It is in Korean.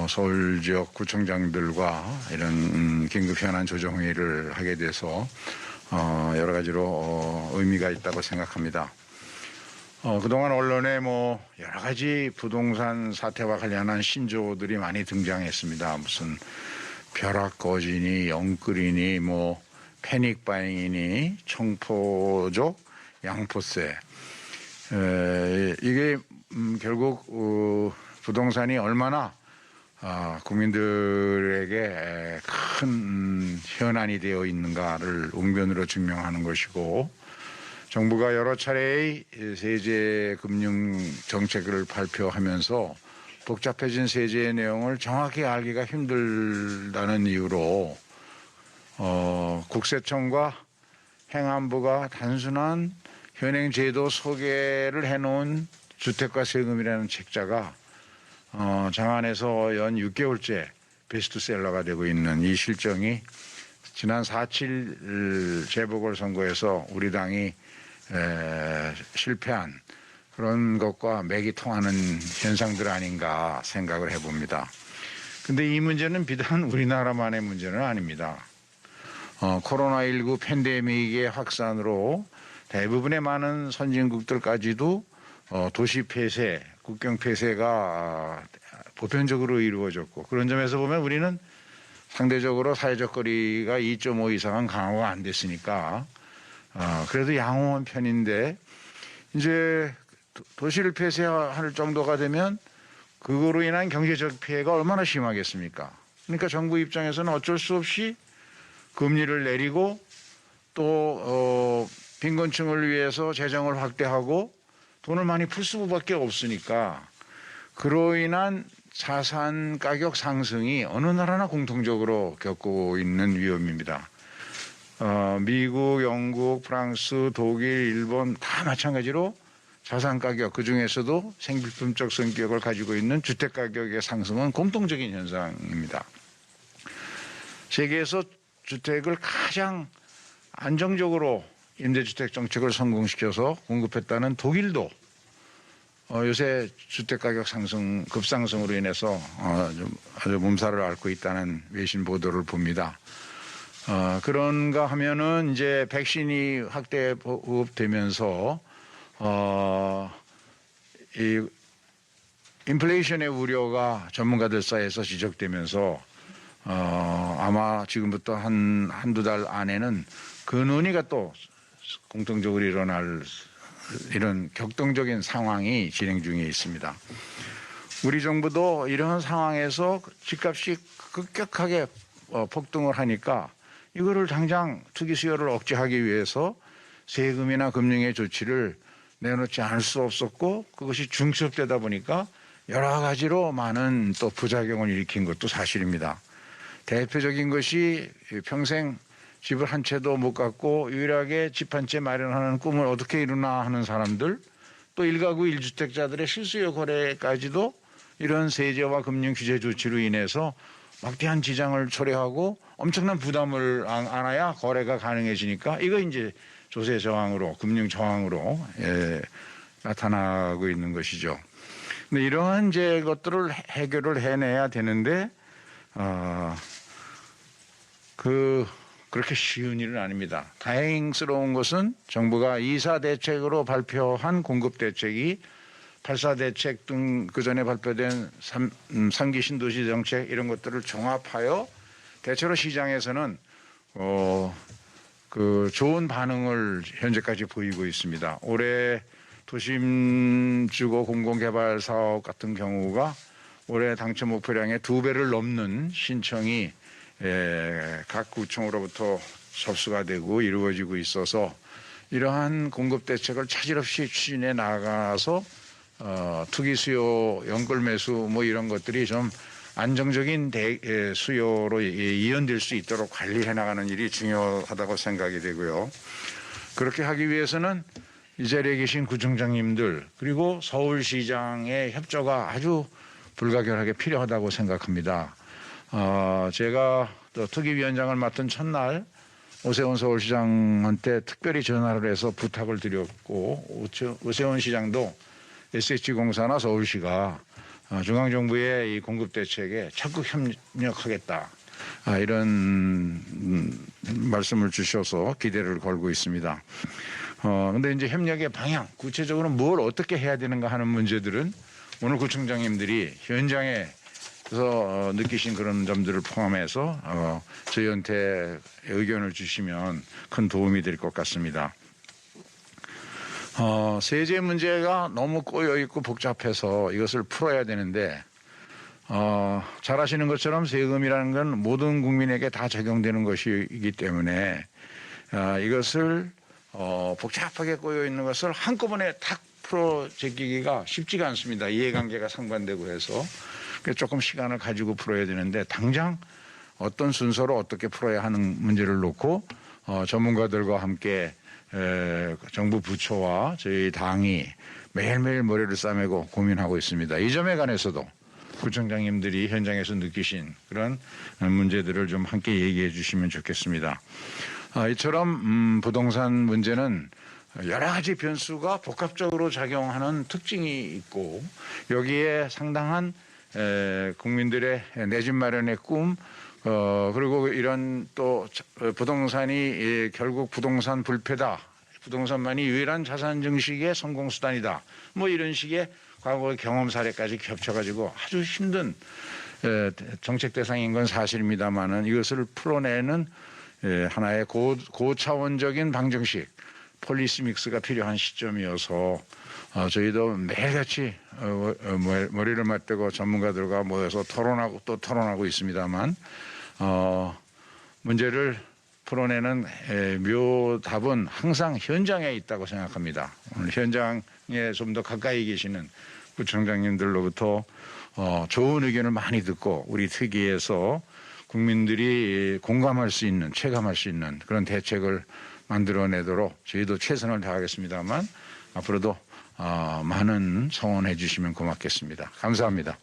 서울 지역 구청장들과 이런 긴급 현안 조정회의를 하게 돼서 여러 가지로 의미가 있다고 생각합니다. 그동안 언론에 여러 가지 부동산 사태와 관련한 신조어들이 많이 등장했습니다. 무슨 벼락거지니 영끌이니 패닉 바잉이니 청포족 양포세. 이게 결국 부동산이 얼마나 국민들에게 큰 현안이 되어 있는가를 웅변으로 증명하는 것이고, 정부가 여러 차례의 세제 금융 정책을 발표하면서 복잡해진 세제의 내용을 정확히 알기가 힘들다는 이유로 국세청과 행안부가 단순한 현행 제도 소개를 해놓은 주택과 세금이라는 책자가 장안에서 연 6개월째 베스트셀러가 되고 있는 이 실정이 지난 4.7 재보궐선거에서 우리 당이 실패한 그런 것과 맥이 통하는 현상들 아닌가 생각을 해봅니다. 근데 이 문제는 비단 우리나라만의 문제는 아닙니다. 코로나19 팬데믹의 확산으로 대부분의 많은 선진국들까지도 도시 폐쇄, 국경 폐쇄가 보편적으로 이루어졌고, 그런 점에서 보면 우리는 상대적으로 사회적 거리가 2.5 이상은 강화가 안 됐으니까 그래도 양호한 편인데, 이제 도시를 폐쇄할 정도가 되면 그거로 인한 경제적 피해가 얼마나 심하겠습니까? 그러니까 정부 입장에서는 어쩔 수 없이 금리를 내리고 또 빈곤층을 위해서 재정을 확대하고 돈을 많이 풀 수밖에 없으니까, 그로 인한 자산 가격 상승이 어느 나라나 공통적으로 겪고 있는 위험입니다. 미국, 영국, 프랑스, 독일, 일본 다 마찬가지로 자산 가격, 그중에서도 생필품적 성격을 가지고 있는 주택 가격의 상승은 공통적인 현상입니다. 세계에서 주택을 가장 안정적으로 임대주택 정책을 성공시켜서 공급했다는 독일도 요새 주택가격 상승, 급상승으로 인해서 아주 몸살을 앓고 있다는 외신 보도를 봅니다. 그런가 하면은 이제 백신이 확대 보급되면서 이 인플레이션의 우려가 전문가들 사이에서 지적되면서 아마 지금부터 한두 달 안에는 그 논의가 또 공통적으로 일어날 이런 격동적인 상황이 진행 중에 있습니다. 우리 정부도 이런 상황에서 집값이 급격하게 폭등을 하니까 이거를 당장 투기 수요를 억제하기 위해서 세금이나 금융의 조치를 내놓지 않을 수 없었고, 그것이 중첩되다 보니까 여러 가지로 많은 또 부작용을 일으킨 것도 사실입니다. 대표적인 것이 평생 집을 한 채도 못 갖고 유일하게 집 한 채 마련하는 꿈을 어떻게 이루나 하는 사람들, 또 1가구 1주택자들의 실수요 거래까지도 이런 세제와 금융 규제 조치로 인해서 막대한 지장을 초래하고 엄청난 부담을 안아야 거래가 가능해지니까, 이거 이제 조세 저항으로, 금융 저항으로 나타나고 있는 것이죠. 근데 이러한 이제 것들을 해결을 해내야 되는데 그렇게 쉬운 일은 아닙니다. 다행스러운 것은 정부가 2사 대책으로 발표한 공급 대책이 8사 대책 등 그전에 발표된 3기 신도시 정책 이런 것들을 종합하여 대체로 시장에서는 좋은 반응을 현재까지 보이고 있습니다. 올해 도심주거 공공개발 사업 같은 경우가 올해 당초 목표량의 2배를 넘는 신청이 각 구청으로부터 접수가 되고 이루어지고 있어서, 이러한 공급 대책을 차질 없이 추진해 나가서 투기 수요, 연끌 매수 이런 것들이 좀 안정적인 수요로 이연될 수 있도록 관리해 나가는 일이 중요하다고 생각이 되고요. 그렇게 하기 위해서는 이 자리에 계신 구청장님들 그리고 서울시장의 협조가 아주 불가결하게 필요하다고 생각합니다. 제가 또 특위위원장을 맡은 첫날 오세훈 서울시장한테 특별히 전화를 해서 부탁을 드렸고, 오세훈 시장도 SH공사나 서울시가 중앙정부의 이 공급 대책에 적극 협력하겠다. 이런 말씀을 주셔서 기대를 걸고 있습니다. 근데 이제 협력의 방향, 구체적으로 뭘 어떻게 해야 되는가 하는 문제들은 오늘 구청장님들이 현장에서 느끼신 그런 점들을 포함해서 저희한테 의견을 주시면 큰 도움이 될 것 같습니다. 세제 문제가 너무 꼬여 있고 복잡해서 이것을 풀어야 되는데 잘 아시는 것처럼 세금이라는 건 모든 국민에게 다 적용되는 것이기 때문에 이것을 복잡하게 꼬여 있는 것을 한꺼번에 탁 풀어 제끼기가 쉽지가 않습니다. 이해관계가 상반되고 해서 조금 시간을 가지고 풀어야 되는데 당장 어떤 순서로 어떻게 풀어야 하는 문제를 놓고 전문가들과 함께 정부 부처와 저희 당이 매일매일 머리를 싸매고 고민하고 있습니다. 이 점에 관해서도 구청장님들이 현장에서 느끼신 그런 문제들을 좀 함께 얘기해 주시면 좋겠습니다. 이처럼 부동산 문제는 여러 가지 변수가 복합적으로 작용하는 특징이 있고 여기에 상당한 국민들의 내 집 마련의 꿈 그리고 이런 또 부동산이 결국 부동산 불패다. 부동산만이 유일한 자산 증식의 성공 수단이다. 뭐 이런 식의 과거의 경험 사례까지 겹쳐가지고 아주 힘든 정책 대상인 건 사실입니다만은 이것을 풀어내는 하나의 고차원적인 방정식 폴리시 믹스가 필요한 시점이어서 저희도 매일같이 머리를 맞대고 전문가들과 모여서 토론하고 또 토론하고 있습니다만 문제를 풀어내는 묘답은 항상 현장에 있다고 생각합니다. 오늘 현장에 좀 더 가까이 계시는 구청장님들로부터 좋은 의견을 많이 듣고 우리 특위에서 국민들이 공감할 수 있는 체감할 수 있는 그런 대책을 만들어내도록 저희도 최선을 다하겠습니다만 앞으로도 많은 성원해 주시면 고맙겠습니다. 감사합니다.